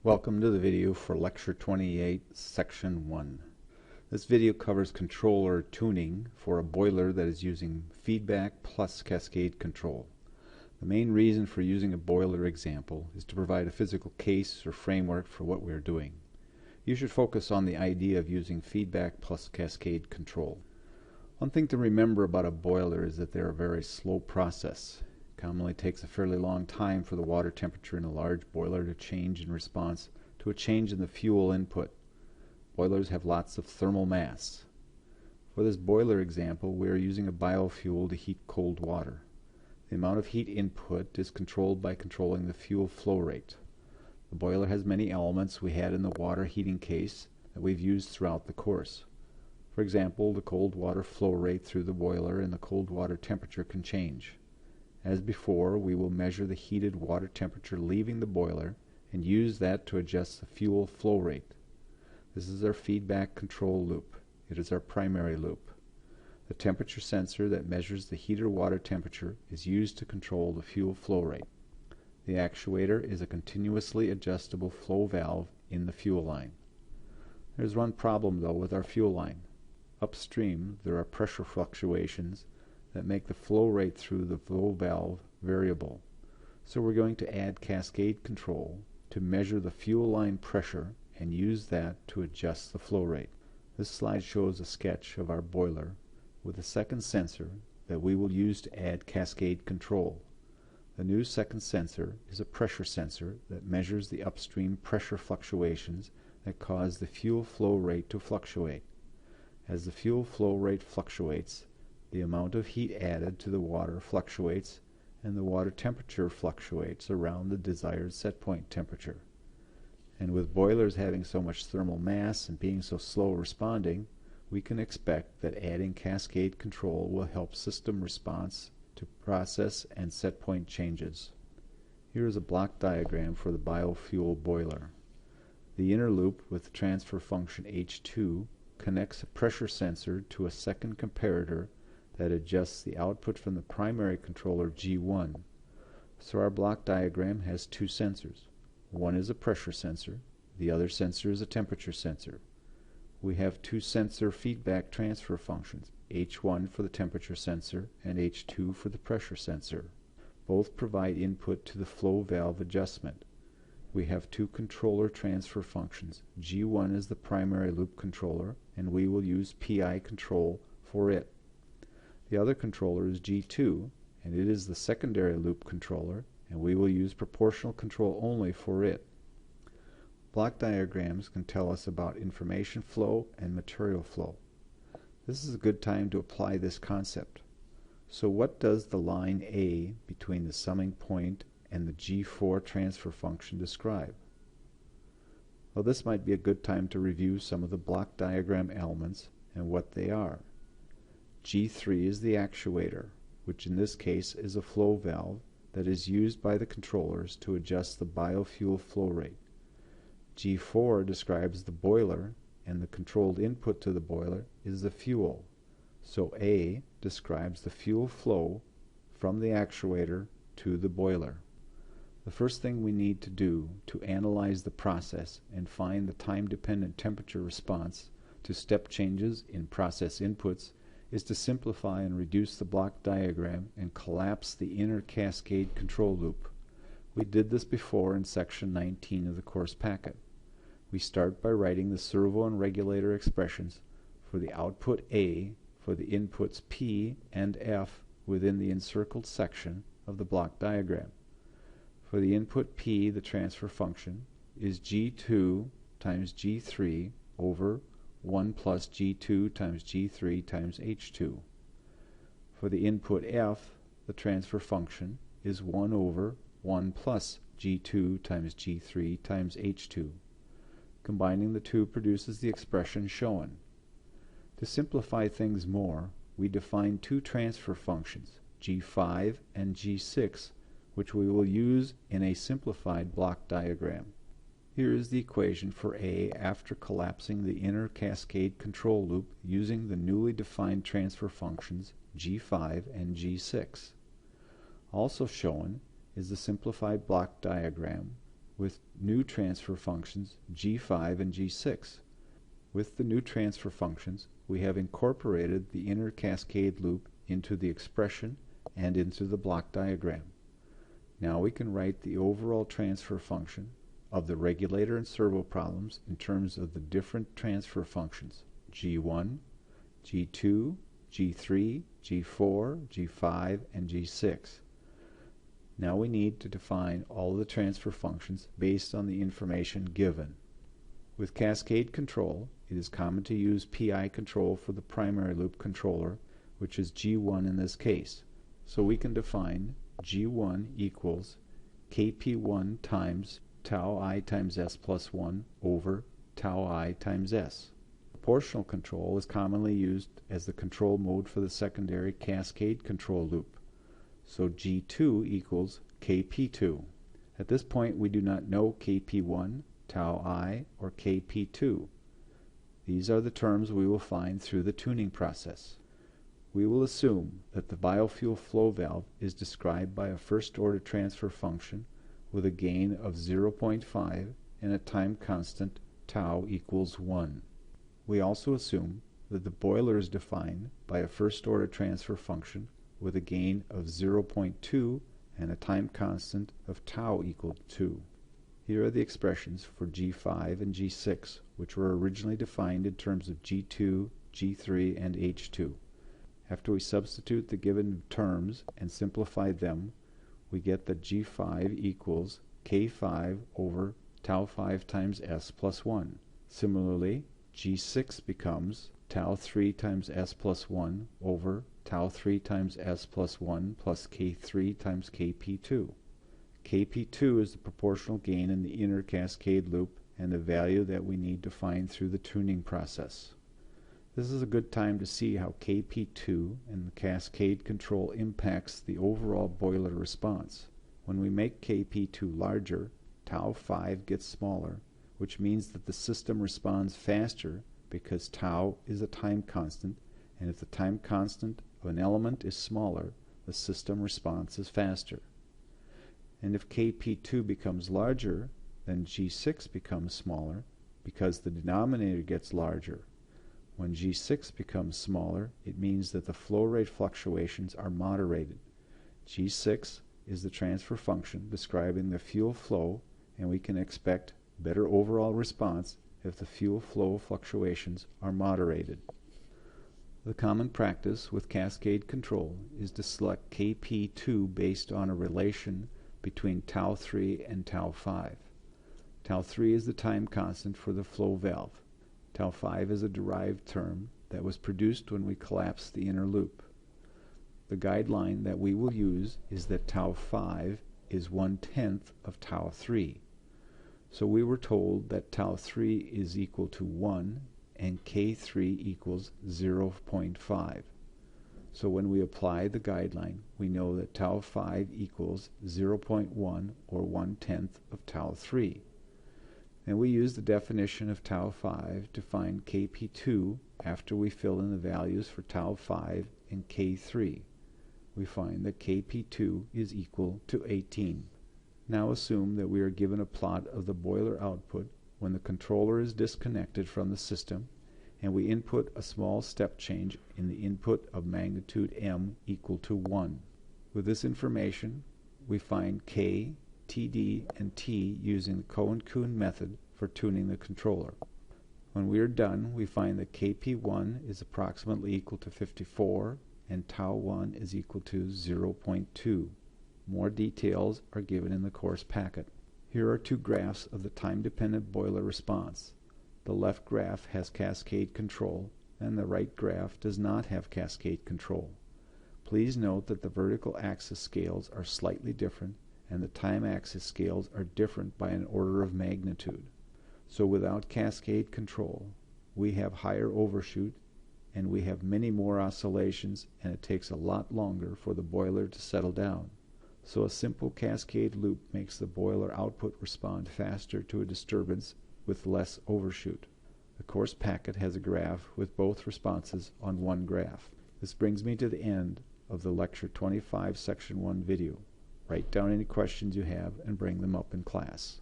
Welcome to the video for Lecture 28, Section 1. This video covers controller tuning for a boiler that is using feedback plus cascade control. The main reason for using a boiler example is to provide a physical case or framework for what we are doing. You should focus on the idea of using feedback plus cascade control. One thing to remember about a boiler is that they're a very slow process. Commonly takes a fairly long time for the water temperature in a large boiler to change in response to a change in the fuel input. Boilers have lots of thermal mass. For this boiler example, we are using a biofuel to heat cold water. The amount of heat input is controlled by controlling the fuel flow rate. The boiler has many elements we had in the water heating case that we've used throughout the course. For example, the cold water flow rate through the boiler and the cold water temperature can change. As before, we will measure the heated water temperature leaving the boiler and use that to adjust the fuel flow rate. This is our feedback control loop. It is our primary loop. The temperature sensor that measures the heated water temperature is used to control the fuel flow rate. The actuator is a continuously adjustable flow valve in the fuel line. There's one problem though with our fuel line. Upstream, there are pressure fluctuations that make the flow rate through the flow valve variable. So we're going to add cascade control to measure the fuel line pressure and use that to adjust the flow rate. This slide shows a sketch of our boiler with a second sensor that we will use to add cascade control. The new second sensor is a pressure sensor that measures the upstream pressure fluctuations that cause the fuel flow rate to fluctuate. As the fuel flow rate fluctuates, the amount of heat added to the water fluctuates and the water temperature fluctuates around the desired set point temperature. And with boilers having so much thermal mass and being so slow responding, we can expect that adding cascade control will help system response to process and set point changes. Here is a block diagram for the biofuel boiler. The inner loop with the transfer function H2 connects a pressure sensor to a second comparator that adjusts the output from the primary controller G1. So our block diagram has two sensors. One is a pressure sensor, the other sensor is a temperature sensor. We have two sensor feedback transfer functions, H1 for the temperature sensor and H2 for the pressure sensor. Both provide input to the flow valve adjustment. We have two controller transfer functions. G1 is the primary loop controller and we will use PI control for it. The other controller is G2, and it is the secondary loop controller, and we will use proportional control only for it. Block diagrams can tell us about information flow and material flow. This is a good time to apply this concept. So what does the line A between the summing point and the G4 transfer function describe? Well, this might be a good time to review some of the block diagram elements and what they are. G3 is the actuator, which in this case is a flow valve that is used by the controllers to adjust the biofuel flow rate. G4 describes the boiler, and the controlled input to the boiler is the fuel. So A describes the fuel flow from the actuator to the boiler. The first thing we need to do to analyze the process and find the time-dependent temperature response to step changes in process inputs is to simplify and reduce the block diagram and collapse the inner cascade control loop. We did this before in section 19 of the course packet. We start by writing the servo and regulator expressions for the output A for the inputs P and F within the encircled section of the block diagram. For the input P, the transfer function is G2 times G3 over 1 plus G2 times G3 times H2. For the input F, the transfer function is 1 over 1 plus G2 times G3 times H2. Combining the two produces the expression shown. To simplify things more, we define two transfer functions, G5 and G6, which we will use in a simplified block diagram. Here is the equation for A after collapsing the inner cascade control loop using the newly defined transfer functions G5 and G6. Also shown is the simplified block diagram with new transfer functions G5 and G6. With the new transfer functions, we have incorporated the inner cascade loop into the expression and into the block diagram. Now we can write the overall transfer function of the regulator and servo problems in terms of the different transfer functions G1, G2, G3, G4, G5, and G6. Now we need to define all of the transfer functions based on the information given. With cascade control, it is common to use PI control for the primary loop controller, which is G1 in this case. So we can define G1 equals Kp1 times tau I times s plus 1 over tau I times s. Proportional control is commonly used as the control mode for the secondary cascade control loop. So G2 equals Kp2. At this point we do not know Kp1, tau I, or Kp2. These are the terms we will find through the tuning process. We will assume that the biofuel flow valve is described by a first-order transfer function with a gain of 0.5 and a time constant tau equals 1. We also assume that the boiler is defined by a first-order transfer function with a gain of 0.2 and a time constant of tau equal to 2. Here are the expressions for G5 and G6, which were originally defined in terms of G2, G3, and H2. After we substitute the given terms and simplify them, we get that G5 equals K5 over tau 5 times s plus 1. Similarly, G6 becomes tau 3 times s plus 1 over tau 3 times s plus 1 plus K3 times Kp2. Kp2 is the proportional gain in the inner cascade loop and the value that we need to find through the tuning process. This is a good time to see how Kp2 and the cascade control impacts the overall boiler response. When we make Kp2 larger, tau 5 gets smaller, which means that the system responds faster because tau is a time constant, and if the time constant of an element is smaller, the system response is faster. And if Kp2 becomes larger, then G6 becomes smaller because the denominator gets larger. When G6 becomes smaller, it means that the flow rate fluctuations are moderated. G6 is the transfer function describing the fuel flow, and we can expect better overall response if the fuel flow fluctuations are moderated. The common practice with cascade control is to select Kp2 based on a relation between tau 3 and tau 5. Tau 3 is the time constant for the flow valve. Tau 5 is a derived term that was produced when we collapsed the inner loop. The guideline that we will use is that tau 5 is 1/10 of tau 3. So we were told that tau 3 is equal to 1 and K3 equals 0.5. So when we apply the guideline, we know that tau 5 equals 0.1 or 1/10 of tau 3. And we use the definition of tau 5 to find Kp2 after we fill in the values for tau 5 and K3. We find that Kp2 is equal to 18. Now assume that we are given a plot of the boiler output when the controller is disconnected from the system, and we input a small step change in the input of magnitude m equal to 1. With this information, we find K, TD, and T using the Cohen-Kuhn method for tuning the controller. When we are done, we find that Kp1 is approximately equal to 54 and tau 1 is equal to 0.2. More details are given in the course packet. Here are two graphs of the time-dependent boiler response. The left graph has cascade control, and the right graph does not have cascade control. Please note that the vertical axis scales are slightly different, and the time axis scales are different by an order of magnitude. So without cascade control, we have higher overshoot, and we have many more oscillations, and it takes a lot longer for the boiler to settle down. So a simple cascade loop makes the boiler output respond faster to a disturbance with less overshoot. The course packet has a graph with both responses on one graph. This brings me to the end of the Lecture 25 Section 1 video. Write down any questions you have and bring them up in class.